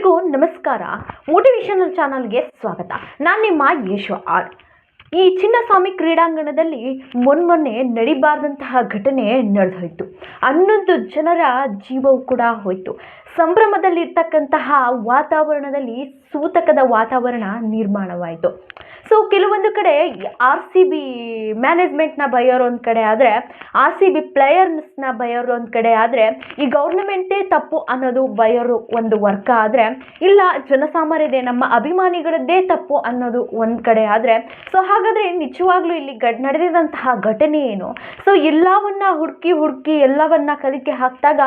ಎಲ್ರಿಗೂ ನಮಸ್ಕಾರ. ಮೋಟಿವೇಶನಲ್ ಚಾನಲ್ಗೆ ಸ್ವಾಗತ. ನಾನು ನಿಮ್ಮ ಯಶು ಆರ್. ಈ ಚಿನ್ನಸ್ವಾಮಿ ಕ್ರೀಡಾಂಗಣದಲ್ಲಿ ಮೊನ್ನೆ ನಡಿಬಾರ್ದಂತಹ ಘಟನೆ ನಡೆದೋಯ್ತು. 11 ಜನರ ಜೀವವು ಕೂಡ ಹೋಯಿತು. ಸಂಭ್ರಮದಲ್ಲಿರ್ತಕ್ಕಂತಹ ವಾತಾವರಣದಲ್ಲಿ ಸೂತಕದ ವಾತಾವರಣ ನಿರ್ಮಾಣವಾಯಿತು. ಸೊ ಕೆಲವೊಂದು ಕಡೆ RCB ಮ್ಯಾನೇಜ್ಮೆಂಟ್ನ ಬೈಯೋರು ಒಂದು ಕಡೆ ಆದರೆ, RCB ಪ್ಲೇಯರ್ಸ್ನ ಬೈಯೋರು ಒಂದು ಕಡೆ ಆದರೆ, ಈ ಗೌರ್ನಮೆಂಟೇ ತಪ್ಪು ಅನ್ನೋದು ಬೈಯೋರು ಒಂದು ವರ್ಗ ಆದರೆ, ಇಲ್ಲ ಜನಸಾಮಾನ್ಯದೇ ನಮ್ಮ ಅಭಿಮಾನಿಗಳದ್ದೇ ತಪ್ಪು ಅನ್ನೋದು ಒಂದು ಕಡೆ ಆದರೆ, ಸೊ ಹಾಗಾದರೆ ನಿಜವಾಗ್ಲೂ ಇಲ್ಲಿ ನಡೆದಿದಂತಹ ಘಟನೆ ಏನು? ಸೊ ಎಲ್ಲವನ್ನ ಹುಡುಕಿ ಎಲ್ಲವನ್ನ ಕಲಿಕೆ ಹಾಕಿದಾಗ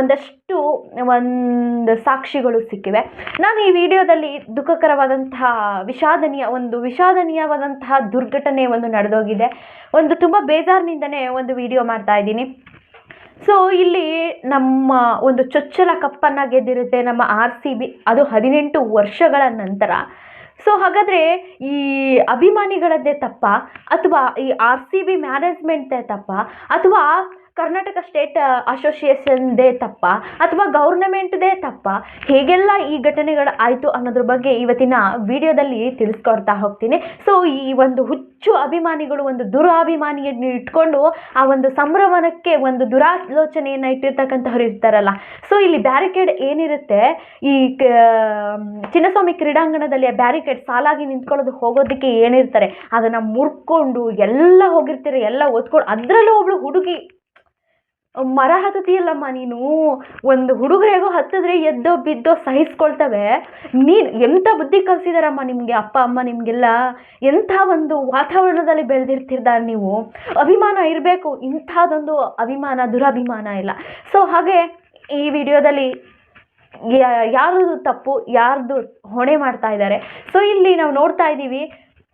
ಒಂದಷ್ಟು ಸಾಕ್ಷಿಗಳು ಸಿಕ್ಕಿವೆ. ನಾನು ಈ ವಿಡಿಯೋದಲ್ಲಿ ದುಃಖಕರವಾದಂತಹ ವಿಷಾದನೀಯವಾದಂತಹ ದುರ್ಘಟನೆ ಒಂದು ನಡೆದೋಗಿದೆ. ತುಂಬ ಬೇಜಾರಿನಿಂದನೇ ಒಂದು ವಿಡಿಯೋ ಮಾಡ್ತಾ ಇದ್ದೀನಿ. ಸೊ ಇಲ್ಲಿ ನಮ್ಮ ಒಂದು ಚೊಚ್ಚಲ ಕಪ್ಪನ್ನು ಗೆದ್ದಿರುತ್ತೆ ನಮ್ಮ RCB, ಅದು 18 ವರ್ಷಗಳ ನಂತರ. ಸೊ ಹಾಗಾದರೆ ಈ ಅಭಿಮಾನಿಗಳದ್ದೇ ತಪ್ಪ, ಅಥವಾ ಈ RCB ಮ್ಯಾನೇಜ್ಮೆಂಟ್ದೇ ತಪ್ಪ, ಅಥವಾ ಕರ್ನಾಟಕ ಸ್ಟೇಟ್ ಅಸೋಸಿಯೇಷನ್ದೇ ತಪ್ಪ, ಅಥವಾ ಗೌರ್ನಮೆಂಟ್ದೇ ತಪ್ಪ? ಹೇಗೆಲ್ಲ ಈ ಘಟನೆಗಳು ಆಯಿತು ಅನ್ನೋದ್ರ ಬಗ್ಗೆ ಇವತ್ತಿನ ವಿಡಿಯೋದಲ್ಲಿ ತಿಳಿಸ್ಕೊಡ್ತಾ ಹೋಗ್ತೀನಿ. ಸೊ ಈ ಒಂದು ಹುಚ್ಚು ಅಭಿಮಾನಿಗಳು ಒಂದು ದುರಾಭಿಮಾನಿಯನ್ನು ಇಟ್ಕೊಂಡು ಆ ಒಂದು ಸಂಭ್ರಮಣಕ್ಕೆ ಒಂದು ದುರಾಲೋಚನೆಯನ್ನು ಇಟ್ಟಿರ್ತಕ್ಕಂಥವ್ರು ಇರ್ತಾರಲ್ಲ. ಸೊ ಇಲ್ಲಿ ಬ್ಯಾರಿಕೇಡ್ ಏನಿರುತ್ತೆ, ಈ ಚಿನ್ನಸ್ವಾಮಿ ಕ್ರೀಡಾಂಗಣದಲ್ಲಿ ಬ್ಯಾರಿಕೇಡ್ ಸಾಲಾಗಿ ನಿಂತ್ಕೊಳ್ಳೋದು ಹೋಗೋದಕ್ಕೆ ಏನಿರ್ತಾರೆ ಅದನ್ನು ಮುರ್ಕೊಂಡು ಎಲ್ಲ ಹೋಗಿರ್ತಾರೆ, ಎಲ್ಲ ಒತ್ಕೊಂಡು. ಅದರಲ್ಲೂ ಒಬ್ಳು ಹುಡುಗಿ ಮರ ಹತ್ತತಿಯಲ್ಲಮ್ಮ ನೀನು, ಒಂದು ಹುಡುಗರಿಗೂ ಹತ್ತಿದ್ರೆ ಎದ್ದೋ ಬಿದ್ದೋ ಸಹಿಸ್ಕೊಳ್ತವೆ. ನೀನು ಎಂಥ ಬುದ್ಧಿ ಕಲಿಸಿದಾರಮ್ಮ ನಿಮಗೆ ಅಪ್ಪ ಅಮ್ಮ ನಿಮಗೆಲ್ಲ, ಎಂಥ ಒಂದು ವಾತಾವರಣದಲ್ಲಿ ಬೆಳೆದಿರ್ತಿರ್ತಾರೆ ನೀವು. ಅಭಿಮಾನ ಇರಬೇಕು, ಇಂಥದ್ದೊಂದು ಅಭಿಮಾನ ದುರಾಭಿಮಾನ ಇಲ್ಲ. ಸೊ ಹಾಗೆ ಈ ವಿಡಿಯೋದಲ್ಲಿ ಯಾರದು ತಪ್ಪು, ಯಾರ್ದು ಹೊಣೆ ಮಾಡ್ತಾ ಇದ್ದಾರೆ. ಸೊ ಇಲ್ಲಿ ನಾವು ನೋಡ್ತಾ ಇದ್ದೀವಿ,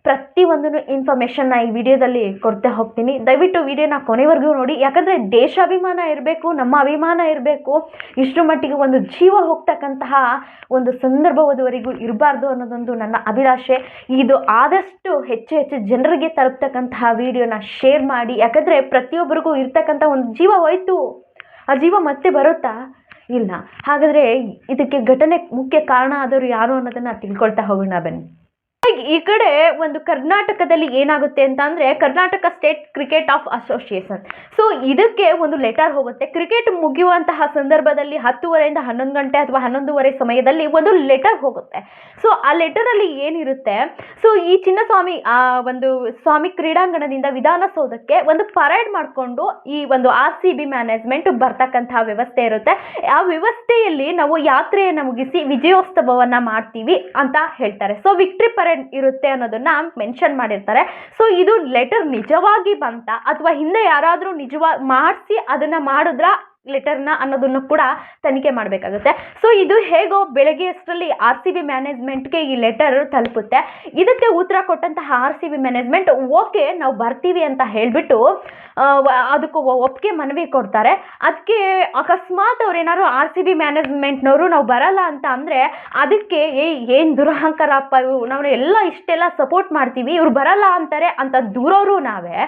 ಪ್ರತಿಯೊಂದನ್ನು ಇನ್ಫಾರ್ಮೇಷನ್ನ ಈ ವಿಡಿಯೋದಲ್ಲಿ ಕೊಡ್ತಾ ಹೋಗ್ತೀನಿ. ದಯವಿಟ್ಟು ವಿಡಿಯೋನ ಕೊನೆವರೆಗೂ ನೋಡಿ, ಯಾಕಂದರೆ ದೇಶಾಭಿಮಾನ ಇರಬೇಕು, ನಮ್ಮ ಅಭಿಮಾನ ಇರಬೇಕು. ಇಷ್ಟರ ಮಟ್ಟಿಗೆ ಒಂದು ಜೀವ ಹೋಗ್ತಕ್ಕಂತಹ ಒಂದು ಸಂದರ್ಭದವರೆಗೂ ಇರಬಾರ್ದು ಅನ್ನೋದೊಂದು ನನ್ನ ಅಭಿಲಾಷೆ. ಇದು ಆದಷ್ಟು ಹೆಚ್ಚು ಜನರಿಗೆ ತಲುಪ್ತಕ್ಕಂತಹ ವಿಡಿಯೋನ ಶೇರ್ ಮಾಡಿ. ಯಾಕಂದರೆ ಪ್ರತಿಯೊಬ್ಬರಿಗೂ ಇರ್ತಕ್ಕಂಥ ಒಂದು ಜೀವ ಹೋಯ್ತು, ಆ ಜೀವ ಮತ್ತೆ ಬರುತ್ತಾ? ಇಲ್ಲ. ಹಾಗಾದರೆ ಇದಕ್ಕೆ ಘಟನೆ ಮುಖ್ಯ ಕಾರಣ ಆದವರು ಯಾರು ಅನ್ನೋದನ್ನು ತಿಳ್ಕೊಳ್ತಾ ಹೋಗೋಣ ಬನ್ನಿ. ಈ ಕಡೆ ಒಂದು ಕರ್ನಾಟಕದಲ್ಲಿ ಏನಾಗುತ್ತೆ ಅಂತ ಅಂದರೆ, Karnataka state cricket of association, so ಇದಕ್ಕೆ ಒಂದು ಲೆಟರ್ ಹೋಗುತ್ತೆ. ಕ್ರಿಕೆಟ್ ಮುಗಿಯುವಂತಹ ಸಂದರ್ಭದಲ್ಲಿ 10:30 11 ಗಂಟೆ ಅಥವಾ 11:30 ಸಮಯದಲ್ಲಿ ಒಂದು ಲೆಟರ್ ಹೋಗುತ್ತೆ. ಸೊ ಆ ಲೆಟರಲ್ಲಿ ಏನಿರುತ್ತೆ, ಸೊ ಈ ಚಿನ್ನಸ್ವಾಮಿ ಒಂದು ಸ್ವಾಮಿ ಕ್ರೀಡಾಂಗಣದಿಂದ ವಿಧಾನಸೌಧಕ್ಕೆ ಒಂದು ಪರೇಡ್ ಮಾಡಿಕೊಂಡು ಈ ಒಂದು RCB ಮ್ಯಾನೇಜ್ಮೆಂಟ್ ಬರ್ತಕ್ಕಂತಹ ವ್ಯವಸ್ಥೆ ಇರುತ್ತೆ. ಆ ವ್ಯವಸ್ಥೆಯಲ್ಲಿ ನಾವು ಯಾತ್ರೆಯನ್ನು ಮುಗಿಸಿ ವಿಜಯೋತ್ಸವವನ್ನು ಮಾಡ್ತೀವಿ ಅಂತ ಹೇಳ್ತಾರೆ. ಸೊ ವಿಕ್ಟ್ರಿ ಪರೇಡ್ ಇರುತ್ತೆ ಅನ್ನೋದನ್ನ ಮೆನ್ಷನ್ ಮಾಡಿರ್ತಾರೆ. ಸೊ ಇದು ಲೆಟರ್ ನಿಜವಾಗಿ ಬಂತ, ಅಥವಾ ಹಿಂದೆ ಯಾರಾದರೂ ನಿಜವಾಗಿ ಮಾಡಿಸಿ ಅದನ್ನ ಮಾಡಿದ್ರ ಲೆಟರ್ನ ಅನ್ನೋದನ್ನು ಕೂಡ ತನಿಖೆ ಮಾಡಬೇಕಾಗುತ್ತೆ. ಸೊ ಇದು ಹೇಗೋ ಬೆಳಗ್ಗೆ ಅಷ್ಟರಲ್ಲಿ RCB ಮ್ಯಾನೇಜ್ಮೆಂಟ್ಗೆ ಈ ಲೆಟರ್ ತಲುಪುತ್ತೆ. ಇದಕ್ಕೆ ಉತ್ತರ ಕೊಟ್ಟಂತಹ RCB ಮ್ಯಾನೇಜ್ಮೆಂಟ್ ಓಕೆ ನಾವು ಬರ್ತೀವಿ ಅಂತ ಹೇಳಿಬಿಟ್ಟು ಅದಕ್ಕೆ ಒಪ್ಪಿಗೆ ಮನವಿ ಕೊಡ್ತಾರೆ. ಅದಕ್ಕೆ ಅಕಸ್ಮಾತ್ ಅವ್ರು ಏನಾದ್ರು RCB ಮ್ಯಾನೇಜ್ಮೆಂಟ್ನವರು ನಾವು ಬರಲ್ಲ ಅಂತ ಅಂದರೆ, ಅದಕ್ಕೆ ಏನು ದುರಹಂಕಾರಪ್ಪ ಇವು, ನಾವು ಎಲ್ಲ ಇಷ್ಟೆಲ್ಲ ಸಪೋರ್ಟ್ ಮಾಡ್ತೀವಿ, ಇವ್ರು ಬರಲ್ಲ ಅಂತಾರೆ ಅಂತ ದೂರೋರು ನಾವೇ,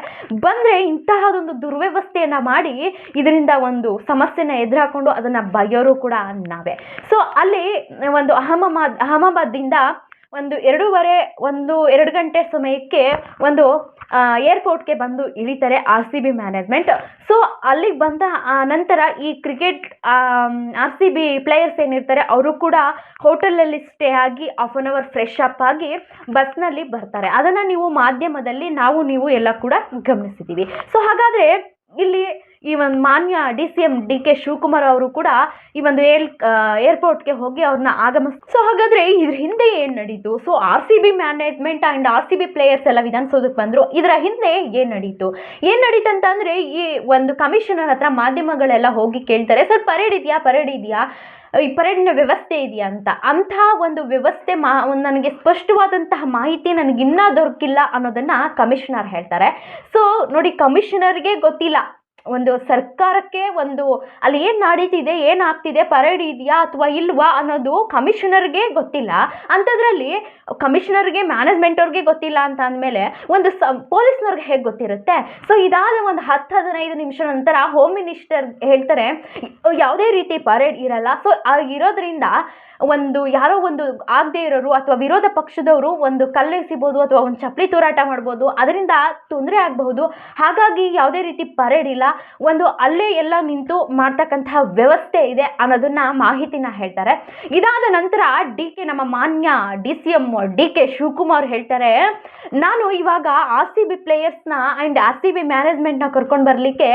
ಬಂದರೆ ಇಂತಹದೊಂದು ದುರ್ವ್ಯವಸ್ಥೆಯನ್ನು ಮಾಡಿ ಇದರಿಂದ ಒಂದು ಸಮಸ್ಯೆನ ಎದುರಾಕೊಂಡು ಅದನ್ನು ಬಗೆಯೋರು ಕೂಡ ನಾವೇ. ಸೊ ಅಲ್ಲಿ ಒಂದು ಅಹಮದಾಬಾದಿಂದ ಒಂದು 2 ಗಂಟೆ ಸಮಯಕ್ಕೆ ಒಂದು ಏರ್ಪೋರ್ಟ್ಗೆ ಬಂದು ಇಳಿತಾರೆ RCB ಮ್ಯಾನೇಜ್ಮೆಂಟ್. ಸೊ ಅಲ್ಲಿಗೆ ಬಂದ ನಂತರ ಈ ಕ್ರಿಕೆಟ್ RCB ಪ್ಲೇಯರ್ಸ್ ಏನಿರ್ತಾರೆ ಅವರು ಕೂಡ ಹೋಟೆಲಲ್ಲಿ ಸ್ಟೇ ಆಗಿ 1 hour ಫ್ರೆಶ್ ಅಪ್ ಆಗಿ ಬಸ್ನಲ್ಲಿ ಬರ್ತಾರೆ. ಅದನ್ನು ನೀವು ಮಾಧ್ಯಮದಲ್ಲಿ ನೀವು ಎಲ್ಲ ಕೂಡ ಗಮನಿಸಿದ್ದೀವಿ. ಸೊ ಹಾಗಾದರೆ ಇಲ್ಲಿ ಈ ಒಂದು ಮಾನ್ಯ DCM DK ಶಿವಕುಮಾರ್ ಅವರು ಕೂಡ ಈ ಒಂದು ಏರ್ಪೋರ್ಟ್ಗೆ ಹೋಗಿ ಅವ್ರನ್ನ ಸೊ ಹಾಗಾದರೆ ಇದ್ರ ಹಿಂದೆ ಏನು ನಡೀತು? So RCB management and RCB players ಎಲ್ಲ ವಿಧಾನಸೌಧಕ್ಕೆ ಬಂದರು. ಇದರ ಹಿಂದೆ ಏನು ನಡೀತು ಅಂತ ಅಂದರೆ, ಈ ಒಂದು ಕಮಿಷನರ್ ಹತ್ರ ಮಾಧ್ಯಮಗಳೆಲ್ಲ ಹೋಗಿ ಕೇಳ್ತಾರೆ, ಸರ್ ಪರೇಡ್ ಇದೆಯಾ, ಈ ಪರೇಡ್ನ ವ್ಯವಸ್ಥೆ ಇದೆಯಾ ಅಂಥ ಒಂದು ವ್ಯವಸ್ಥೆ ನನಗೆ ಸ್ಪಷ್ಟವಾದಂತಹ ಮಾಹಿತಿ ನನಗಿನ್ನೂ ದೊರಕಿಲ್ಲ ಅನ್ನೋದನ್ನು ಕಮಿಷನರ್ ಹೇಳ್ತಾರೆ. ಸೊ ನೋಡಿ, ಕಮಿಷನರ್ಗೆ ಗೊತ್ತಿಲ್ಲ ಒಂದು ಸರ್ಕಾರಕ್ಕೆ ಒಂದು ಅಲ್ಲಿ ಏನು ನಡೀತಿದೆ, ಏನಾಗ್ತಿದೆ, ಪರೇಡ್ ಇದೆಯಾ ಅಥವಾ ಇಲ್ವಾ ಅನ್ನೋದು ಕಮಿಷನರ್ಗೆ ಗೊತ್ತಿಲ್ಲ. ಅಂಥದ್ರಲ್ಲಿ ಕಮಿಷನರ್ಗೆ, ಮ್ಯಾನೇಜ್ಮೆಂಟವ್ರಿಗೆ ಗೊತ್ತಿಲ್ಲ ಅಂತ ಅಂದಮೇಲೆ ಒಂದು ಪೊಲೀಸ್ನವ್ರಿಗೆ ಹೇಗೆ ಗೊತ್ತಿರುತ್ತೆ? ಸೊ ಇದಾದ ಒಂದು 10-15 ನಿಮಿಷ ನಂತರ ಹೋಮ್ ಮಿನಿಸ್ಟರ್ ಹೇಳ್ತಾರೆ ಯಾವುದೇ ರೀತಿ ಪರೇಡ್ ಇರಲ್ಲ. ಸೊ ಇರೋದ್ರಿಂದ ಒಂದು ಯಾರೋ ಒಂದು ಆಗದೆ ಇರೋರು ಅಥವಾ ವಿರೋಧ ಪಕ್ಷದವರು ಒಂದು ಕಲ್ಲೆಸಿಬೋದು ಅಥವಾ ಒಂದು ಚಪ್ಪಲಿ ತೂರಾಟ ಮಾಡ್ಬೋದು, ಅದರಿಂದ ತೊಂದರೆ ಆಗಬಹುದು. ಹಾಗಾಗಿ ಯಾವುದೇ ರೀತಿ ಪರೇಡ್ ಇಲ್ಲ, ಒಂದು ಅಲ್ಲೇ ಎಲ್ಲ ನಿಂತು ಮಾಡ್ತಕ್ಕಂತಹ ವ್ಯವಸ್ಥೆ ಇದೆ ಅನ್ನೋದನ್ನ ಮಾಹಿತಿನ ಹೇಳ್ತಾರೆ. ಇದಾದ ನಂತರ ನಮ್ಮ ಮಾನ್ಯ DCM DK ಶಿವಕುಮಾರ್ ಹೇಳ್ತಾರೆ, ನಾನು ಇವಾಗ RCB ಪ್ಲೇಯರ್ಸ್ನ ಆ್ಯಂಡ್ RCB ಮ್ಯಾನೇಜ್ಮೆಂಟ್ನ ಕರ್ಕೊಂಡು ಬರಲಿಕ್ಕೆ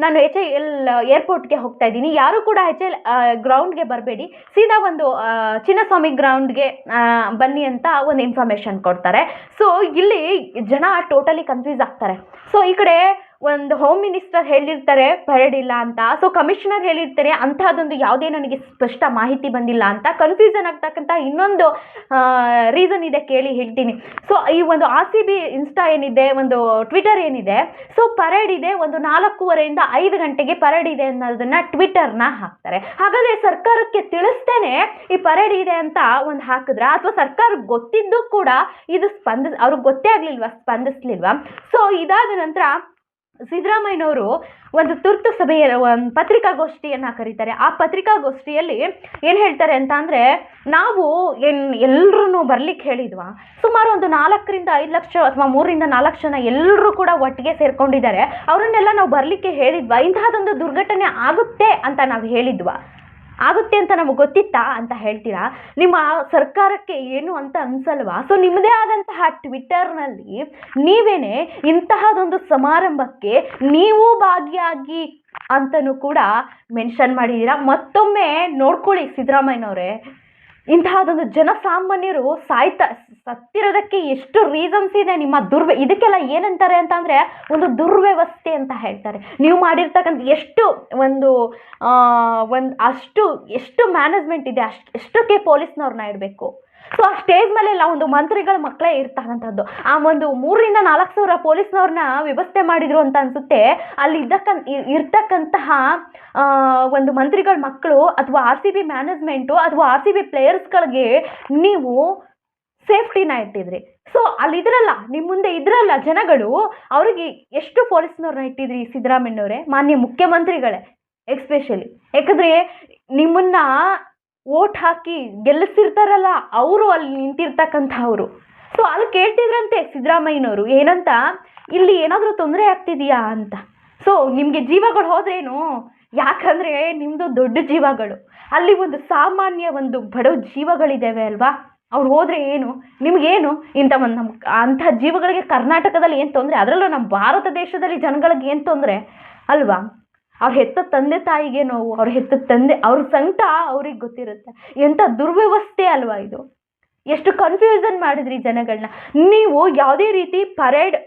ನಾನು HAL ಏರ್ಪೋರ್ಟ್ಗೆ ಹೋಗ್ತಾ ಇದ್ದೀನಿ. ಯಾರು ಕೂಡ HAL ಗ್ರೌಂಡ್ಗೆ ಬರಬೇಡಿ, ಸೀದಾ ಒಂದು ಚಿನ್ನಸ್ವಾಮಿ ಗ್ರೌಂಡ್ಗೆ ಬನ್ನಿ ಅಂತ ಒಂದು ಇನ್ಫಾರ್ಮೇಶನ್ ಕೊಡ್ತಾರೆ. ಸೊ ಇಲ್ಲಿ ಜನ ಟೋಟಲಿ ಕನ್ಫ್ಯೂಸ್ ಆಗ್ತಾರೆ. ಸೊ ಈ ಕಡೆ ಒಂದು ಹೋಮ್ ಮಿನಿಸ್ಟರ್ ಹೇಳಿರ್ತಾರೆ ಪರೇಡ್ ಇಲ್ಲ ಅಂತ, ಸೊ ಕಮಿಷನರ್ ಹೇಳಿರ್ತಾರೆ ಅಂತಹದೊಂದು ಯಾವುದೇ ನನಗೆ ಸ್ಪಷ್ಟ ಮಾಹಿತಿ ಬಂದಿಲ್ಲ ಅಂತ. ಕನ್ಫ್ಯೂಷನ್ ಆಗ್ತಕ್ಕಂಥ ಇನ್ನೊಂದು ರೀಸನ್ ಇದೆ, ಕೇಳಿ ಹೇಳ್ತೀನಿ. ಸೊ ಈ ಒಂದು RCB ಇನ್ಸ್ಟಾ ಏನಿದೆ, ಒಂದು ಟ್ವಿಟರ್ ಏನಿದೆ, ಸೊ ಪರೇಡ್ ಇದೆ, ಒಂದು 4:15 5 ಗಂಟೆಗೆ ಪರೇಡ್ ಇದೆ ಅನ್ನೋದನ್ನ ಟ್ವಿಟರ್ನ ಹಾಕ್ತಾರೆ. ಹಾಗಾದ್ರೆ ಸರ್ಕಾರಕ್ಕೆ ತಿಳಿಸ್ತೇನೆ ಈ ಪರೇಡ್ ಇದೆ ಅಂತ ಒಂದು ಹಾಕಿದ್ರ, ಅಥವಾ ಸರ್ಕಾರಕ್ಕೆ ಗೊತ್ತಿದ್ದು ಕೂಡ ಇದು ಅವ್ರಿಗೆ ಗೊತ್ತೇ ಆಗ್ಲಿಲ್ವಾ, ಸ್ಪಂದಿಸ್ಲಿಲ್ವಾ? ಸೊ ಇದಾದ ನಂತರ ಸಿದ್ದರಾಮಯ್ಯನವರು ಒಂದು ತುರ್ತು ಸಭೆಯ ಒಂದು ಪತ್ರಿಕಾಗೋಷ್ಠಿಯನ್ನು ಕರೀತಾರೆ. ಆ ಪತ್ರಿಕಾಗೋಷ್ಠಿಯಲ್ಲಿ ಏನು ಹೇಳ್ತಾರೆ ಅಂತ ಅಂದರೆ, ನಾವು ಎಲ್ಲರೂ ಬರ್ಲಿಕ್ಕೆ ಹೇಳಿದ್ವಾ, ಸುಮಾರು ಒಂದು 4-5 ಲಕ್ಷ ಅಥವಾ 3-4 ಜನ ಎಲ್ಲರೂ ಕೂಡ ಒಟ್ಟಿಗೆ ಸೇರ್ಕೊಂಡಿದ್ದಾರೆ, ಅವರನ್ನೆಲ್ಲ ನಾವು ಬರಲಿಕ್ಕೆ ಹೇಳಿದ್ವಾ, ಇಂತಹದೊಂದು ದುರ್ಘಟನೆ ಆಗುತ್ತೆ ಅಂತ ನಾವು ಹೇಳಿದ್ವಾ, ಆಗುತ್ತೆ ಅಂತ ನಮಗೆ ಗೊತ್ತಿತ್ತಾ ಅಂತ ಹೇಳ್ತೀರಾ? ನಿಮ್ಮ ಸರ್ಕಾರಕ್ಕೆ ಏನು ಅಂತ ಅನ್ಸಲ್ವಾ? ಸೊ ನಿಮ್ಮದೇ ಆದಂತಹ ಟ್ವಿಟರ್ನಲ್ಲಿ ನೀವೇನೆ ಇಂತಹದೊಂದು ಸಮಾರಂಭಕ್ಕೆ ನೀವು ಭಾಗಿಯಾಗಿ ಅಂತಲೂ ಕೂಡ ಮೆನ್ಷನ್ ಮಾಡಿದ್ದೀರಾ. ಮತ್ತೊಮ್ಮೆ ನೋಡ್ಕೊಳ್ಳಿ ಸಿದ್ದರಾಮಯ್ಯನವರೇ, ಇಂತಹದೊಂದು ಜನಸಾಮಾನ್ಯರು ಸತ್ತಿರೋದಕ್ಕೆ ಎಷ್ಟು ರೀಸನ್ಸ್ ಇದೆ. ನಿಮ್ಮ ಇದಕ್ಕೆಲ್ಲ ಏನಂತಾರೆ ಅಂತ ಅಂದರೆ ಒಂದು ದುರ್ವ್ಯವಸ್ಥೆ ಅಂತ ಹೇಳ್ತಾರೆ. ನೀವು ಮಾಡಿರ್ತಕ್ಕಂಥ ಎಷ್ಟು ಮ್ಯಾನೇಜ್ಮೆಂಟ್ ಇದೆ, ಎಷ್ಟಕ್ಕೆ ಪೊಲೀಸ್ನವ್ರನ್ನ ಇಡಬೇಕು. ಸೊ ಆ ಸ್ಟೇಜ್ ಮೇಲೆಲ್ಲ ಒಂದು ಮಂತ್ರಿಗಳ ಮಕ್ಕಳೇ ಇರ್ತಕ್ಕಂಥದ್ದು. ಆ ಒಂದು 3,000-4 ಸಾವಿರ ಪೊಲೀಸ್ನವ್ರನ್ನ ವ್ಯವಸ್ಥೆ ಮಾಡಿದ್ರು ಅಂತ ಅನ್ಸುತ್ತೆ. ಅಲ್ಲಿ ಇರ್ತಕ್ಕಂತಹ ಒಂದು ಮಂತ್ರಿಗಳ ಮಕ್ಕಳು ಅಥವಾ RCB ಮ್ಯಾನೇಜ್ಮೆಂಟು ಅಥವಾ RCB ಪ್ಲೇಯರ್ಸ್ಗಳಿಗೆ ನೀವು ಸೇಫ್ಟಿನ ಇಟ್ಟಿದ್ರಿ. ಸೊ ಅಲ್ಲಿ ಇದ್ರಲ್ಲ, ನಿಮ್ಮ ಮುಂದೆ ಇದ್ರಲ್ಲ ಜನಗಳು, ಅವ್ರಿಗೆ ಎಷ್ಟು ಪೊಲೀಸ್ನವ್ರನ್ನ ಇಟ್ಟಿದ್ರಿ ಸಿದ್ದರಾಮಯ್ಯನವರೇ, ಮಾನ್ಯ ಮುಖ್ಯಮಂತ್ರಿಗಳೇ ಎಕ್ಸ್ಪೆಷಲಿ. ಯಾಕಂದರೆ ನಿಮ್ಮನ್ನ ಓಟ್ ಹಾಕಿ ಗೆಲ್ಲಿಸಿರ್ತಾರಲ್ಲ ಅವರು ಅಲ್ಲಿ ನಿಂತಿರ್ತಕ್ಕಂಥವ್ರು. ಸೊ ಅಲ್ಲಿ ಕೇಳ್ತಿದ್ರಂತೆ ಸಿದ್ದರಾಮಯ್ಯನವರು ಏನಂತ, ಇಲ್ಲಿ ಏನಾದರೂ ತೊಂದರೆ ಆಗ್ತಿದೆಯಾ ಅಂತ. ಸೊ ನಿಮಗೆ ಜೀವಗಳು ಹೋದ್ರೇನು, ಯಾಕಂದರೆ ನಿಮ್ಮದು ದೊಡ್ಡ ಜೀವಗಳು, ಅಲ್ಲಿ ಒಂದು ಸಾಮಾನ್ಯ ಒಂದು ಬಡ ಜೀವಗಳಿದ್ದಾವೆ ಅಲ್ವಾ, ಅವ್ರು ಹೋದರೆ ಏನು, ನಿಮಗೇನು ಅಂಥ ಜೀವಗಳಿಗೆ ಕರ್ನಾಟಕದಲ್ಲಿ ಏನು ತೊಂದರೆ, ಅದರಲ್ಲೂ ನಮ್ಮ ಭಾರತ ದೇಶದಲ್ಲಿ ಜನಗಳಿಗೆ ಏನು ತೊಂದರೆ ಅಲ್ವಾ? ಅವ್ರು ಹೆತ್ತ ತಂದೆ ತಾಯಿಗೆ ನೋವು, ಅವ್ರು ಹೆತ್ತ ಅವ್ರ ಸಂಕಟ ಅವ್ರಿಗೆ ಗೊತ್ತಿರುತ್ತೆ. ಎಂಥ ದುರ್ವ್ಯವಸ್ಥೆ ಅಲ್ವಾ ಇದು. ಎಷ್ಟು ಕನ್ಫ್ಯೂಷನ್ ಮಾಡಿದ್ರಿ ಜನಗಳನ್ನ. ನೀವು ಯಾವುದೇ ರೀತಿ ಪರೇಡ್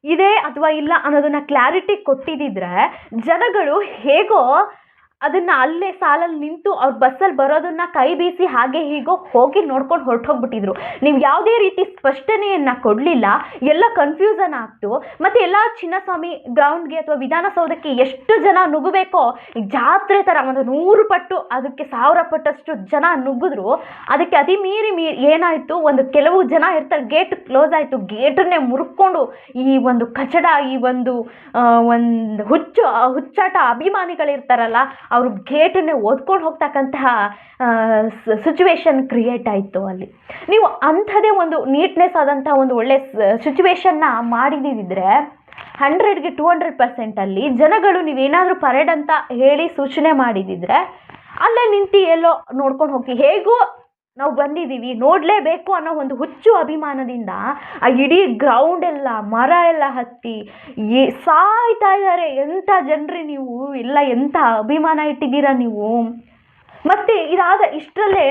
ಇದೆ ಅಥವಾ ಇಲ್ಲ ಅನ್ನೋದನ್ನ ಕ್ಲಾರಿಟಿ ಕೊಟ್ಟಿದ್ದಿದ್ರೆ ಜನಗಳು ಹೇಗೋ ಅದನ್ನು ಅಲ್ಲೇ ಸಾಲಲ್ಲಿ ನಿಂತು ಅವ್ರ ಬಸ್ಸಲ್ಲಿ ಬರೋದನ್ನ ಕೈ ಬೀಸಿ ಹಾಗೆ ಹೀಗೋ ಹೋಗಿ ನೋಡ್ಕೊಂಡು ಹೊರಟೋಗ್ಬಿಟ್ಟಿದ್ರು. ನೀವು ಯಾವುದೇ ರೀತಿ ಸ್ಪಷ್ಟನೆಯನ್ನು ಕೊಡಲಿಲ್ಲ, ಎಲ್ಲ ಕನ್ಫ್ಯೂಷನ್ ಆಗ್ತು. ಮತ್ತು ಎಲ್ಲ ಚಿನ್ನಸ್ವಾಮಿ ಗ್ರೌಂಡ್ಗೆ ಅಥವಾ ವಿಧಾನಸೌಧಕ್ಕೆ ಎಷ್ಟು ಜನ ನುಗ್ಗಬೇಕೋ, ಜಾತ್ರೆ ಥರ ಒಂದು 100 ಪಟ್ಟು ಅದಕ್ಕೆ 1000 ಪಟ್ಟಷ್ಟು ಜನ ನುಗ್ಗಿದ್ರು. ಅದಕ್ಕೆ ಅತಿ ಮೀರಿ ಏನಾಯಿತು, ಒಂದು ಕೆಲವು ಜನ ಇರ್ತಾರೆ, ಗೇಟ್ ಕ್ಲೋಸ್ ಆಯಿತು, ಗೇಟನ್ನೇ ಮುರ್ಕೊಂಡು ಈ ಒಂದು ಕಚಡ, ಈ ಒಂದು ಹುಚ್ಚಾಟ ಅಭಿಮಾನಿಗಳಿರ್ತಾರಲ್ಲ, ಅವರು ಗೇಟನ್ನೇ ಓದ್ಕೊಂಡು ಹೋಗ್ತಕ್ಕಂತಹ ಸಿಚುವೇಶನ್ ಕ್ರಿಯೇಟ್ ಆಯಿತು ಅಲ್ಲಿ. ನೀವು ಅಂಥದ್ದೇ ಒಂದು ನೀಟ್ನೆಸ್ ಆದಂಥ ಒಂದು ಒಳ್ಳೆ ಸಿಚುವೇಶನ್ನ ಮಾಡಿದಿದ್ರೆ 100ಗೆ 200% ಅಲ್ಲಿ ಜನಗಳು ನೀವೇನಾದರೂ ಪರೇಡ್ ಅಂತ ಹೇಳಿ ಸೂಚನೆ ಮಾಡಿದಿದ್ರೆ ಅಲ್ಲೇ ನಿಂತು ಎಲ್ಲೋ ನೋಡ್ಕೊಂಡು ಹೋಗಿ, ಹೇಗೋ ನಾವು ಬಂದಿದ್ದೀವಿ ನೋಡಲೇಬೇಕು ಅನ್ನೋ ಒಂದು ಹುಚ್ಚು ಅಭಿಮಾನದಿಂದ ಆ ಇಡೀ ಗ್ರೌಂಡ್ ಎಲ್ಲ ಮರ ಎಲ್ಲ ಹತ್ತಿ ಸಾಯ್ತಾ ಇದ್ದಾರೆ. ಎಂಥ ಜನರಿ ನೀವು ಎಲ್ಲ, ಎಂಥ ಅಭಿಮಾನ ಇಟ್ಟಿದ್ದೀರಾ ನೀವು. ಮತ್ತು ಇದಾದ ಇಷ್ಟರಲ್ಲೇ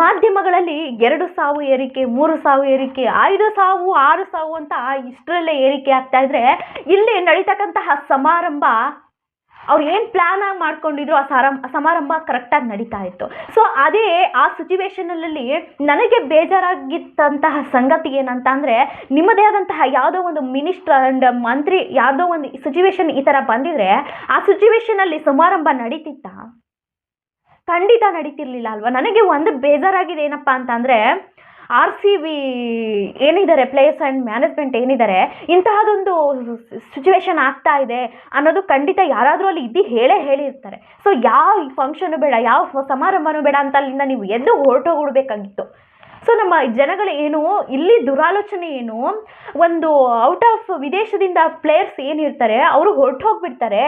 ಮಾಧ್ಯಮಗಳಲ್ಲಿ 2 ಸಾವು ಏರಿಕೆ, 3 ಸಾವು ಏರಿಕೆ, 5 ಸಾವು 6 ಸಾವು ಅಂತ ಇಷ್ಟರಲ್ಲೇ ಏರಿಕೆ ಆಗ್ತಾ ಇದ್ರೆ, ಇಲ್ಲಿ ನಡೀತಕ್ಕಂತಹ ಸಮಾರಂಭ ಅವ್ರು ಏನು ಪ್ಲ್ಯಾನ್ ಆಗಿ ಮಾಡ್ಕೊಂಡಿದ್ರು ಆ ಸಮಾರಂಭ ಕರೆಕ್ಟಾಗಿ ನಡೀತಾ ಇತ್ತು. ಸೊ ಅದೇ ಆ ಸಿಚುವೇಶನಲ್ಲಿ ನನಗೆ ಬೇಜಾರಾಗಿತ್ತಂತಹ ಸಂಗತಿ ಏನಂತ ಅಂದರೆ, ನಿಮ್ಮದೇ ಆದಂತಹ ಯಾವುದೋ ಒಂದು ಮಿನಿಸ್ಟರ್ ಆ್ಯಂಡ್ ಮಂತ್ರಿ ಯಾವುದೋ ಒಂದು ಸಿಚುವೇಶನ್ ಈ ಥರ ಬಂದಿದ್ರೆ ಆ ಸಿಚುವೇಶನಲ್ಲಿ ಸಮಾರಂಭ ನಡೀತಿತ್ತಾ? ಖಂಡಿತ ನಡೀತಿರ್ಲಿಲ್ಲ ಅಲ್ವಾ. ನನಗೆ ಒಂದು ಬೇಜಾರಾಗಿದೆ ಏನಪ್ಪ ಅಂತಂದರೆ, RCB ಏನಿದ್ದಾರೆ ಪ್ಲೇಯರ್ಸ್ ಆ್ಯಂಡ್ ಮ್ಯಾನೇಜ್ಮೆಂಟ್ ಏನಿದ್ದಾರೆ, ಇಂತಹದೊಂದು ಸಿಚುವೇಶನ್ ಆಗ್ತಾ ಇದೆ ಅನ್ನೋದು ಖಂಡಿತ ಯಾರಾದರೂ ಅಲ್ಲಿ ಇದ್ದು ಹೇಳಿರ್ತಾರೆ. ಸೊ ಯಾವ ಫಂಕ್ಷನು ಬೇಡ, ಯಾವ ಸಮಾರಂಭನೂ ಬೇಡ ಅಂತ ಅಲ್ಲಿಂದ ನೀವು ಎದ್ದು ಹೊರಟೋಗ್ಬಿಡ್ಬೇಕಾಗಿತ್ತು. ಸೊ ನಮ್ಮ ಜನಗಳು ಏನು ಇಲ್ಲಿ ದುರಾಲೋಚನೆ ಏನು, ಒಂದು ಔಟ್ ಆಫ್ ವಿದೇಶದಿಂದ ಪ್ಲೇಯರ್ಸ್ ಏನಿರ್ತಾರೆ ಅವರು ಹೊರಟು ಹೋಗ್ಬಿಡ್ತಾರೆ,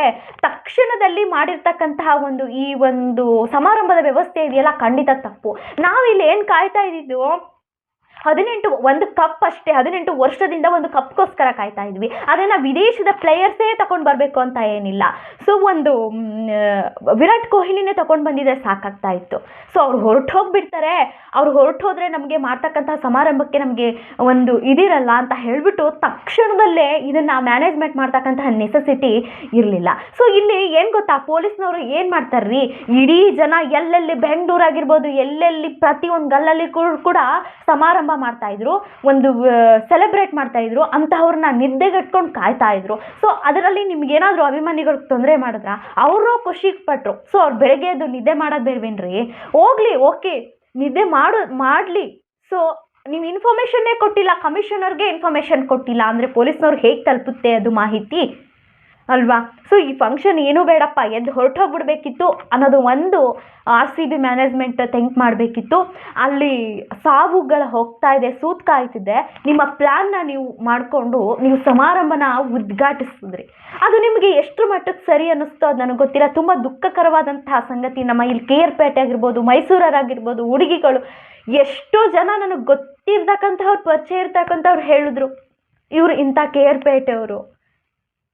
ತಕ್ಷಣದಲ್ಲಿ ಮಾಡಿರ್ತಕ್ಕಂತಹ ಈ ಒಂದು ಸಮಾರಂಭದ ವ್ಯವಸ್ಥೆ ಇದೆಯಲ್ಲ ಖಂಡಿತ ತಪ್ಪು. ನಾವಿಲ್ಲಿ ಏನು ಕಾಯ್ತಾ ಇದ್ದಿದ್ದು 18 ಕಪ್ ಅಷ್ಟೇ, 18 ವರ್ಷದಿಂದ ಒಂದು ಕಪ್ಗೋಸ್ಕರ ಕಾಯ್ತಾ ಇದ್ವಿ. ಅದನ್ನು ವಿದೇಶದ ಪ್ಲೇಯರ್ಸೇ ತಗೊಂಡು ಬರಬೇಕು ಅಂತ ಏನಿಲ್ಲ. ಸೊ ವಿರಾಟ್ ಕೊಹ್ಲಿನೇ ತಗೊಂಡು ಬಂದಿದ್ರೆ ಸಾಕಾಗ್ತಾ ಇತ್ತು. ಸೊ ಅವ್ರು ಹೊರಟು ಹೋಗ್ಬಿಡ್ತಾರೆ, ಅವ್ರು ಹೊರಟು ಹೋದರೆ ನಮಗೆ ಮಾಡ್ತಕ್ಕಂಥ ಸಮಾರಂಭಕ್ಕೆ ನಮಗೆ ಒಂದು ಇದಿರಲ್ಲ ಅಂತ ಹೇಳಿಬಿಟ್ಟು ತಕ್ಷಣದಲ್ಲೇ ಇದನ್ನು ಮ್ಯಾನೇಜ್ಮೆಂಟ್ ಮಾಡ್ತಕ್ಕಂತಹ ನೆಸೆಸಿಟಿ ಇರಲಿಲ್ಲ. ಸೊ ಇಲ್ಲಿ ಏನು ಗೊತ್ತಾ, ಪೊಲೀಸ್ನವರು ಏನು ಮಾಡ್ತಾರ್ರಿ, ಇಡೀ ಜನ ಎಲ್ಲೆಲ್ಲಿ ಬೆಂಗಳೂರು ಆಗಿರ್ಬೋದು, ಎಲ್ಲೆಲ್ಲಿ ಪ್ರತಿಯೊಂದು ಗಲ್ಲಲ್ಲಿ ಕೂಡ ಸಮಾರಂಭ ಮಾಡ್ತಾ ಇದ್ರು, ಒಂದು ಸೆಲೆಬ್ರೇಟ್ ಮಾಡ್ತಾ ಇದ್ರು, ಅಂತಹವ್ರನ್ನ ನಿದ್ದೆಗೆಟ್ಕೊಂಡು ಕಾಯ್ತಾ ಇದ್ರು. ಸೊ ಅದರಲ್ಲಿ ನಿಮ್ಗೇನಾದರೂ ಅಭಿಮಾನಿಗಳಿಗೆ ತೊಂದರೆ ಮಾಡಿದ್ರ ಅವರು ಖುಷಿ ಪಟ್ರು. ಸೊ ಅವ್ರು ಬೆಳಗ್ಗೆ ಎದ್ದು ನಿದ್ದೆ ಮಾಡೋದು ಬೇಡವೇನ್ರಿ, ಹೋಗ್ಲಿ ಓಕೆ ನಿದ್ದೆ ಮಾಡಲಿ. ಸೊ ನೀವು ಇನ್ಫಾರ್ಮೇಷನ್ನೇ ಕೊಟ್ಟಿಲ್ಲ, ಕಮಿಷನರ್ಗೆ ಇನ್ಫಾರ್ಮೇಷನ್ ಕೊಟ್ಟಿಲ್ಲ ಅಂದರೆ ಪೊಲೀಸ್ನವ್ರು ಹೇಗೆ ತಲುಪುತ್ತೆ ಅದು ಮಾಹಿತಿ ಅಲ್ವಾ. ಸೊ ಈ ಫಂಕ್ಷನ್ ಏನೂ ಬೇಡಪ್ಪ, ಎದ್ದು ಹೊರಟೋಗ್ಬಿಡ್ಬೇಕಿತ್ತು ಅನ್ನೋದು ಒಂದು RCB ಮ್ಯಾನೇಜ್ಮೆಂಟ್ ಥಿಂಕ್ ಮಾಡಬೇಕಿತ್ತು. ಅಲ್ಲಿ ಸಾವುಗಳು ಹೋಗ್ತಾ ಇದೆ, ಸೂತ್ಕ ಆಯ್ತಿದೆ, ನಿಮ್ಮ ಪ್ಲ್ಯಾನ್ನ ನೀವು ಮಾಡಿಕೊಂಡು ನೀವು ಸಮಾರಂಭನ ಉದ್ಘಾಟಿಸಿದ್ರಿ. ಅದು ನಿಮಗೆ ಎಷ್ಟು ಮಟ್ಟಕ್ಕೆ ಸರಿ ಅನ್ನಿಸ್ತೋ ಅದು ನನಗೆ ಗೊತ್ತಿಲ್ಲ. ತುಂಬ ದುಃಖಕರವಾದಂತಹ ಸಂಗತಿ. ನಮ್ಮ ಇಲ್ಲಿ KR ಪೇಟೆ ಆಗಿರ್ಬೋದು, ಮೈಸೂರರಾಗಿರ್ಬೋದು, ಹುಡುಗಿಗಳು ಎಷ್ಟೋ ಜನ ನನಗೆ ಗೊತ್ತಿರ್ತಕ್ಕಂಥವ್ರು, ಪರಿಚಯ ಇರ್ತಕ್ಕಂಥವ್ರು ಹೇಳಿದ್ರು ಇವರು ಇಂಥ KR ಪೇಟೆಯವರು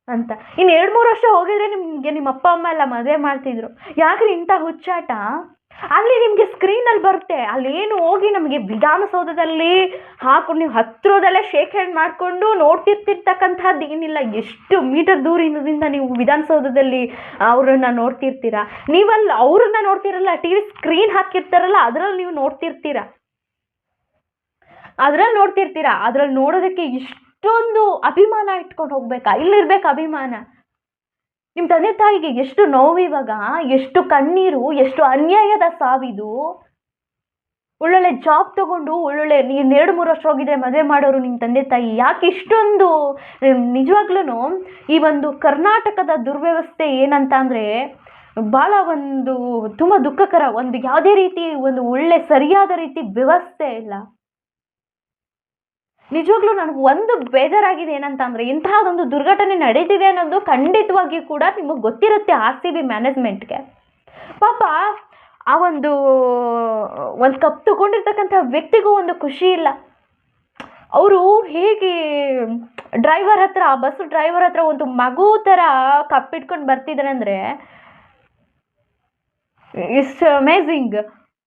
ಅಂತ. ಇನ್ನು 2-3 ವರ್ಷ ಹೋಗಿದ್ರೆ ನಿಮಗೆ ನಿಮ್ಮ ಅಪ್ಪ ಅಮ್ಮ ಎಲ್ಲ ಮದುವೆ ಮಾಡ್ತಿದ್ರು. ಯಾಕ್ರಿ ಇಂಥ ಹುಚ್ಚಾಟ? ಅಲ್ಲಿ ನಿಮಗೆ ಸ್ಕ್ರೀನಲ್ಲಿ ಬರುತ್ತೆ, ಅಲ್ಲೇನು ಹೋಗಿ ನಮಗೆ ವಿಧಾನಸೌಧದಲ್ಲಿ ಹಾಕೊಂಡು ನೀವು ಹತ್ತಿರದಲ್ಲೇ ಶೇಕ್ ಹ್ಯಾಂಡ್ ಮಾಡಿಕೊಂಡು ನೋಡ್ತಿರ್ತಿರ್ತಕ್ಕಂಥದ್ದು ಏನಿಲ್ಲ. ಎಷ್ಟು ಮೀಟರ್ ದೂರದಿಂದ ನೀವು ವಿಧಾನಸೌಧದಲ್ಲಿ ಅವ್ರನ್ನ ನೋಡ್ತಿರ್ತೀರಾ. ನೀವಲ್ಲಿ ಅವ್ರನ್ನ ನೋಡ್ತಿರಲ್ಲ, TV ಸ್ಕ್ರೀನ್ ಹಾಕಿರ್ತಾರಲ್ಲ ಅದರಲ್ಲಿ ನೀವು ನೋಡ್ತಿರ್ತೀರಾ. ಅದ್ರಲ್ಲಿ ನೋಡೋದಕ್ಕೆ ಇಷ್ಟೊಂದು ಅಭಿಮಾನ ಇಟ್ಕೊಂಡು ಹೋಗ್ಬೇಕಾ? ಇಲ್ಲಿರ್ಬೇಕು ಅಭಿಮಾನ. ನಿಮ್ಮ ತಂದೆ ತಾಯಿಗೆ ಎಷ್ಟು ನೋವು ಇವಾಗ, ಎಷ್ಟು ಕಣ್ಣೀರು, ಎಷ್ಟು ಅನ್ಯಾಯದ ಸಾವಿದು. ಒಳ್ಳೊಳ್ಳೆ ಜಾಬ್ ತಗೊಂಡು ಒಳ್ಳೊಳ್ಳೆ 2-3 ವರ್ಷ ಹೋಗಿದ್ರೆ ಮದುವೆ ಮಾಡೋರು ನಿಮ್ಮ ತಂದೆ ತಾಯಿ. ಯಾಕೆ ಇಷ್ಟೊಂದು? ನಿಜವಾಗ್ಲೂ ಈ ಒಂದು ಕರ್ನಾಟಕದ ದುರ್ವ್ಯವಸ್ಥೆ ಏನಂತ ಅಂದರೆ ಭಾಳ ತುಂಬ ದುಃಖಕರ. ಯಾವುದೇ ರೀತಿ ಒಳ್ಳೆ ಸರಿಯಾದ ರೀತಿ ವ್ಯವಸ್ಥೆ ಇಲ್ಲ. ನಿಜವಾಗ್ಲೂ ನನಗೆ ಬೇಜಾರಾಗಿದೆ ಏನಂತ ಅಂದರೆ, ಇಂತಹದೊಂದು ದುರ್ಘಟನೆ ನಡೀತಿದೆ ಅನ್ನೋದು ಖಂಡಿತವಾಗಿಯೂ ಕೂಡ ನಿಮಗೆ ಗೊತ್ತಿರುತ್ತೆ RCB ಮ್ಯಾನೇಜ್ಮೆಂಟ್ಗೆ. ಪಾಪ ಆ ಒಂದು ಕಪ್ ತಗೊಂಡಿರ್ತಕ್ಕಂಥ ವ್ಯಕ್ತಿಗೂ ಒಂದು ಖುಷಿ ಇಲ್ಲ. ಅವರು ಹೇಗೆ ಬಸ್ ಡ್ರೈವರ್ ಹತ್ರ ಒಂದು ಮಗು ಥರ ಕಪ್ಪಿಟ್ಕೊಂಡು ಬರ್ತಿದ್ದಾರೆ ಅಂದರೆ ಇಟ್ಸ್ ಅಮೇಝಿಂಗ್.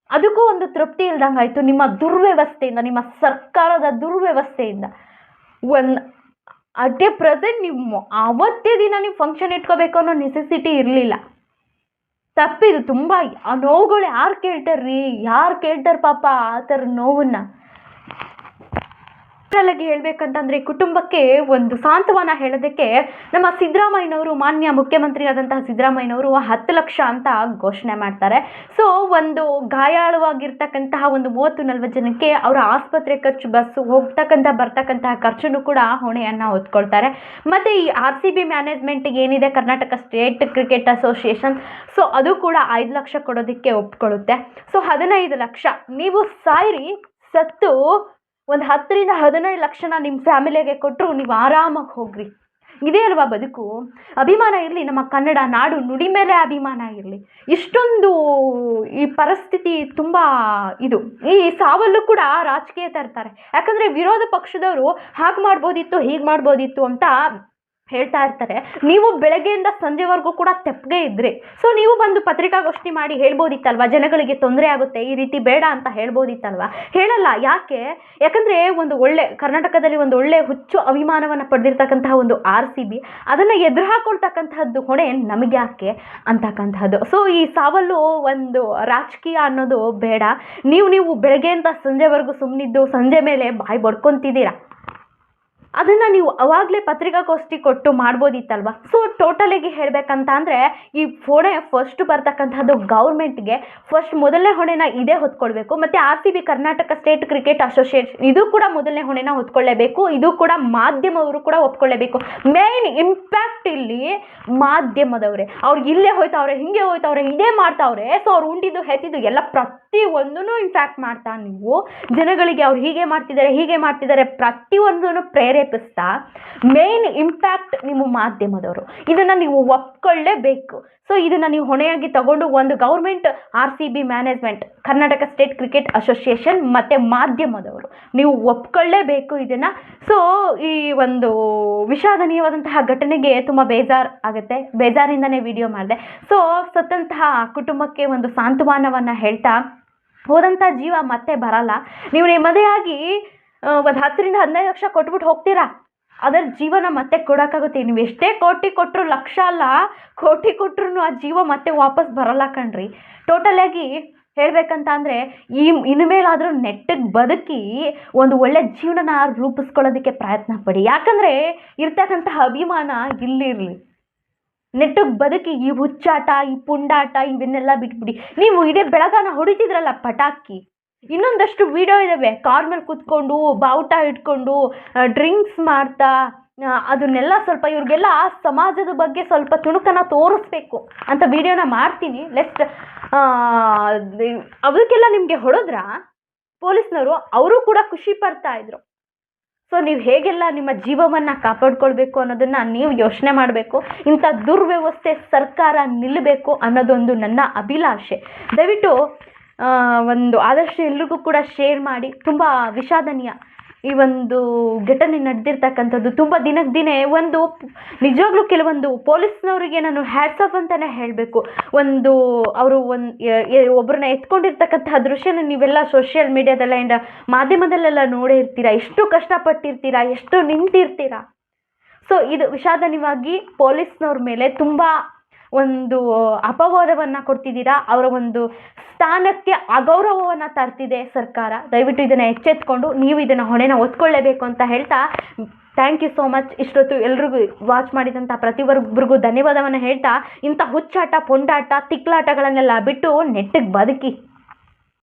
ಅದಕ್ಕೂ ಒಂದು ತೃಪ್ತಿ ಇಲ್ದಂಗೆ ಆಯಿತು ನಿಮ್ಮ ದುರ್ವ್ಯವಸ್ಥೆಯಿಂದ, ನಿಮ್ಮ ಸರ್ಕಾರದ ದುರ್ವ್ಯವಸ್ಥೆಯಿಂದ. ಅಟ್ ಎ ಪ್ರೆಸೆಂಟ್ ನೀವು ಅವತ್ತೇ ದಿನ ನೀವು ಫಂಕ್ಷನ್ ಇಟ್ಕೋಬೇಕು ಅನ್ನೋ ನೆಸೆಸಿಟಿ ಇರಲಿಲ್ಲ. ತಪ್ಪಿದು ತುಂಬ. ಆ ನೋವುಗಳು ಯಾರು ಕೇಳ್ತಾರೆ ಪಾಪ ಆ ಥರ ನೋವನ್ನ. ಹೇಳ್ಬೇಕಂತಂದ್ರೆ ಕುಟುಂಬಕ್ಕೆ ಒಂದು ಸಾಂತ್ವನ ಹೇಳೋದಕ್ಕೆ ನಮ್ಮ ಸಿದ್ದರಾಮಯ್ಯನವರು, ಮಾನ್ಯ ಮುಖ್ಯಮಂತ್ರಿಯಾದಂತಹ ಸಿದ್ದರಾಮಯ್ಯನವರು 10 ಲಕ್ಷ ಅಂತ ಘೋಷಣೆ ಮಾಡ್ತಾರೆ. ಸೊ ಒಂದು ಗಾಯಾಳುವಾಗಿರ್ತಕ್ಕಂತಹ 30-40 ಜನಕ್ಕೆ ಅವರ ಆಸ್ಪತ್ರೆ ಖರ್ಚು, ಬಸ್ ಬರ್ತಕ್ಕಂತಹ ಖರ್ಚನ್ನು ಕೂಡ ಹೊಣೆಯನ್ನು ಹೊತ್ಕೊಳ್ತಾರೆ. ಮತ್ತು ಈ RCB ಮ್ಯಾನೇಜ್ಮೆಂಟ್ಗೆ ಏನಿದೆ Karnataka state cricket association, so ಅದು ಕೂಡ 5 ಲಕ್ಷ ಕೊಡೋದಕ್ಕೆ ಒಪ್ಕೊಳ್ಳುತ್ತೆ. ಸೊ 15 ಲಕ್ಷ ನೀವು ಸತ್ತು ಒಂದು 10-15 ಲಕ್ಷನ ನಿಮ್ಮ ಫ್ಯಾಮಿಲಿಗೆ ಕೊಟ್ಟರು ನೀವು ಆರಾಮಾಗಿ ಹೋಗ್ರಿ. ಇದೇ ಅಲ್ವಾ ಬದುಕು? ಅಭಿಮಾನ ಇರಲಿ, ನಮ್ಮ ಕನ್ನಡ ನಾಡು ನುಡಿ ಮೇಲೆ ಅಭಿಮಾನ ಇರಲಿ. ಇಷ್ಟೊಂದು ಈ ಪರಿಸ್ಥಿತಿ ತುಂಬ ಈ ಸಾವಲ್ಲೂ ಕೂಡ ರಾಜಕೀಯ ತರ್ತಾರೆ. ಯಾಕಂದರೆ ವಿರೋಧ ಪಕ್ಷದವರು ಹಾಗೆ ಮಾಡ್ಬೋದಿತ್ತು, ಹೀಗೆ ಮಾಡ್ಬೋದಿತ್ತು ಅಂತ ಹೇಳ್ತಾ ಇರ್ತಾರೆ. ನೀವು ಬೆಳಗ್ಗೆಯಿಂದ ಸಂಜೆವರೆಗೂ ಕೂಡ ತೆಪ್ಪಗೆ ಇದ್ರಿ. ಸೊ ನೀವು ಬಂದು ಪತ್ರಿಕಾಗೋಷ್ಠಿ ಮಾಡಿ ಹೇಳ್ಬೋದಿತ್ತಲ್ವಾ, ಜನಗಳಿಗೆ ತೊಂದರೆ ಆಗುತ್ತೆ, ಈ ರೀತಿ ಬೇಡ ಅಂತ ಹೇಳ್ಬೋದಿತ್ತಲ್ವಾ. ಹೇಳಲ್ಲ. ಯಾಕಂದರೆ ಒಂದು ಒಳ್ಳೆ ಕರ್ನಾಟಕದಲ್ಲಿ ಒಂದು ಒಳ್ಳೆ ಹುಚ್ಚು ಅಭಿಮಾನವನ್ನು ಪಡೆದಿರ್ತಕ್ಕಂತಹ ಒಂದು RCB, ಅದನ್ನು ಎದುರು ಹಾಕೊಳ್ತಕ್ಕಂತಹದ್ದು ಹೊಣೆ ನಮಗೆ ಯಾಕೆ ಅಂತಕ್ಕಂಥದ್ದು. ಸೊ ಈ ಸಾವಲ್ಲೂ ಒಂದು ರಾಜಕೀಯ ಅನ್ನೋದು ಬೇಡ. ನೀವು ಬೆಳಗ್ಗೆಯಿಂದ ಸಂಜೆವರೆಗೂ ಸುಮ್ಮನಿದ್ದು ಸಂಜೆ ಮೇಲೆ ಬಾಯಿ ಬಡ್ಕೊತಿದ್ದೀರಾ, ಅದನ್ನು ನೀವು ಅವಾಗಲೇ ಪತ್ರಿಕಾಗೋಷ್ಠಿ ಕೊಟ್ಟು ಮಾಡ್ಬೋದಿತ್ತಲ್ವ. ಸೊ ಟೋಟಲಾಗಿ ಹೇಳಬೇಕಂತ ಅಂದರೆ ಈ ಹೊಣೆ ಫಸ್ಟ್ ಬರ್ತಕ್ಕಂಥದ್ದು ಗೌರ್ಮೆಂಟ್ಗೆ. ಮೊದಲನೇ ಹೊಣೆನ ಇದೇ ಹೊತ್ಕೊಳ್ಬೇಕು. ಮತ್ತು RCB Karnataka state cricket association ಇದು ಕೂಡ ಮೊದಲನೇ ಹೊಣೆನ ಹೊತ್ಕೊಳ್ಳೇಬೇಕು. ಇದು ಕೂಡ ಮಾಧ್ಯಮವರು ಕೂಡ ಒಪ್ಕೊಳ್ಳೇಬೇಕು. ಮೇನ್ ಇಂಪ್ಯಾಕ್ಟ್ ಇಲ್ಲಿ ಮಾಧ್ಯಮದವರೇ. ಅವ್ರಿಗೆ ಇಲ್ಲೇ ಹೋಯ್ತವ್ರೆ, ಹಿಂಗೆ ಹೋಯ್ತವ್ರೆ, ಇದೇ ಮಾಡ್ತಾವ್ರೆ. ಸೊ ಅವ್ರು ಉಂಡಿದ್ದು ಹೆತ್ತಿದ್ದು ಎಲ್ಲ ಪ್ರತಿಯೊಂದೂ ಇಂಪ್ಯಾಕ್ಟ್ ಮಾಡ್ತಾ ನೀವು ಜನಗಳಿಗೆ ಅವ್ರು ಹೀಗೆ ಮಾಡ್ತಿದ್ದಾರೆ ಪ್ರತಿಯೊಂದನ್ನು ಪ್ರೇರೇಪಿಸ್ತಾ ಮೇನ್ ಇಂಪ್ಯಾಕ್ಟ್ ನಿಮ್ಮ ಮಾಧ್ಯಮದವರು. ಇದನ್ನು ನೀವು ಒಪ್ಕೊಳ್ಳೇಬೇಕು. ಸೊ ಇದನ್ನು ನೀವು ಹೊಣೆಯಾಗಿ ತಗೊಂಡು ಒಂದು government, RCB management, Karnataka state cricket association ಮತ್ತು ಮಾಧ್ಯಮದವರು ನೀವು ಒಪ್ಕೊಳ್ಳೇಬೇಕು ಇದನ್ನು. ಸೊ ಈ ಒಂದು ವಿಷಾದನೀಯವಾದಂತಹ ಘಟನೆಗೆ ತುಂಬ ಆಗುತ್ತೆ. ಬೇಜಾರಿಂದನೇ ವಿಡಿಯೋ ಮಾಡಿದೆ. ಸೊ ಸತ್ತಂತಹ ಕುಟುಂಬಕ್ಕೆ ಒಂದು ಸಾಂತ್ವನವನ್ನು ಹೇಳ್ತಾ, ಹೋದಂಥ ಜೀವ ಮತ್ತೆ ಬರಲ್ಲ. ನೀವು ನೆಮ್ಮದಿಯಾಗಿ ಒಂದು 10 ರಿಂದ 15 ಲಕ್ಷ ಕೊಟ್ಬಿಟ್ಟು ಹೋಗ್ತೀರಾ, ಅದರ ಜೀವನ ಮತ್ತೆ ಕೊಡೋಕ್ಕಾಗುತ್ತೆ. ನೀವು ಎಷ್ಟೇ ಕೋಟಿ ಕೊಟ್ಟರು, ಲಕ್ಷ ಅಲ್ಲ ಕೋಟಿ ಕೊಟ್ಟರು ಆ ಜೀವ ಮತ್ತೆ ವಾಪಸ್ ಬರಲ್ಲ ಕಣ್ರಿ. ಟೋಟಲಾಗಿ ಹೇಳಬೇಕಂತ ಅಂದರೆ ಇನ್ಮೇಲಾದರೂ ನೆಟ್ಟಿಗೆ ಬದುಕಿ ಒಂದು ಒಳ್ಳೆ ಜೀವನನ ರೂಪಿಸ್ಕೊಳ್ಳೋದಕ್ಕೆ ಪ್ರಯತ್ನ ಪಡಿ. ಯಾಕಂದರೆ ಇರ್ತಕ್ಕಂತಹ ಅಭಿಮಾನ ಇಲ್ಲಿರಲಿ. ನೆಟ್ಟಿಗೆ ಬದುಕಿ ಈ ಹುಚ್ಚಾಟ, ಈ ಪುಂಡಾಟ ಇವನ್ನೆಲ್ಲ ಬಿಟ್ಬಿಡಿ. ನೀವು ಇಡೀ ಬೆಳಗಾನ ಹೊಡಿತಿದ್ರಲ್ಲ ಪಟಾಕಿ, ಇನ್ನೊಂದಷ್ಟು ವಿಡಿಯೋ ಇದ್ದಾವೆ. ಕಾರ್ ಮೇಲೆ ಕೂತ್ಕೊಂಡು ಬಾವುಟ ಇಟ್ಕೊಂಡು ಡ್ರಿಂಕ್ಸ್ ಮಾಡ್ತಾ, ಅದನ್ನೆಲ್ಲ ಸ್ವಲ್ಪ ಇವ್ರಿಗೆಲ್ಲ ಸಮಾಜದ ಬಗ್ಗೆ ಸ್ವಲ್ಪ ತುಣುಕನ್ನು ತೋರಿಸ್ಬೇಕು ಅಂತ ವಿಡಿಯೋನ ಮಾಡ್ತೀನಿ. ಅದಕ್ಕೆಲ್ಲ ನಿಮಗೆ ಹೊಡೆದ್ರ ಪೊಲೀಸ್ನವರು, ಅವರು ಕೂಡ ಖುಷಿ ಪಡ್ತಾ ಇದ್ರು. ಸೊ ನೀವು ಹೇಗೆಲ್ಲ ನಿಮ್ಮ ಜೀವವನ್ನು ಕಾಪಾಡ್ಕೊಳ್ಬೇಕು ಅನ್ನೋದನ್ನು ನೀವು ಯೋಚನೆ ಮಾಡಬೇಕು. ಇಂಥ ದುರ್ವ್ಯವಸ್ಥೆ ಸರ್ಕಾರ ನಿಲ್ಲಬೇಕು ಅನ್ನೋದೊಂದು ನನ್ನ ಅಭಿಲಾಷೆ. ದಯವಿಟ್ಟು ಒಂದು ಆದಷ್ಟು ಎಲ್ರಿಗೂ ಕೂಡ ಶೇರ್ ಮಾಡಿ. ತುಂಬ ವಿಷಾದನೀಯ ಈ ಒಂದು ಘಟನೆ ನಡೆದಿರ್ತಕ್ಕಂಥದ್ದು. ತುಂಬ ದಿನಕ್ಕೆ ದಿನೇ ನಿಜವಾಗ್ಲೂ ಕೆಲವೊಂದು ಪೊಲೀಸ್ನವರಿಗೆ ನಾನು ಹ್ಯಾಟ್ಸ್ ಆಫ್ ಅಂತಲೇ ಹೇಳಬೇಕು. ಅವರು ಒಬ್ಬರನ್ನ ಎತ್ಕೊಂಡಿರ್ತಕ್ಕಂತಹ ದೃಶ್ಯನ ನೀವೆಲ್ಲ ಸೋಷಿಯಲ್ ಮೀಡಿಯಾದಲ್ಲ ಆ್ಯಂಡ್ ಮಾಧ್ಯಮದಲ್ಲೆಲ್ಲ ನೋಡೇ ಇರ್ತೀರಾ. ಎಷ್ಟು ಕಷ್ಟಪಟ್ಟಿರ್ತೀರಾ, ಎಷ್ಟು ನಿಂತಿರ್ತೀರಾ. ಸೊ ಇದು ವಿಷಾದನೀಯವಾಗಿ ಪೊಲೀಸ್ನವ್ರ ಮೇಲೆ ತುಂಬ ಅಪವಾದವನ್ನು ಕೊಡ್ತಿದ್ದೀರಾ. ಅವರ ಒಂದು ಸ್ಥಾನಕ್ಕೆ ಅಗೌರವವನ್ನು ತರ್ತಿದೆ ಸರ್ಕಾರ. ದಯವಿಟ್ಟು ಇದನ್ನು ಎಚ್ಚೆತ್ಕೊಂಡು ನೀವು ಇದನ್ನು ಹೊಣೆನ ಹೊತ್ಕೊಳ್ಳೇಬೇಕು ಅಂತ ಹೇಳ್ತಾ, ಥ್ಯಾಂಕ್ ಯು ಸೋ ಮಚ್. ಇಷ್ಟೊತ್ತು ಎಲ್ರಿಗೂ ವಾಚ್ ಮಾಡಿದಂಥ ಪ್ರತಿಯೊಬ್ಬರಿಗೂ ಧನ್ಯವಾದವನ್ನು ಹೇಳ್ತಾ, ಇಂಥ ಹುಚ್ಚಾಟ, ಪೊಂಡಾಟ, ತಿಕ್ಲಾಟಗಳನ್ನೆಲ್ಲ ಬಿಟ್ಟು ನೆಟ್ಟಿಗೆ ಬದುಕಿ.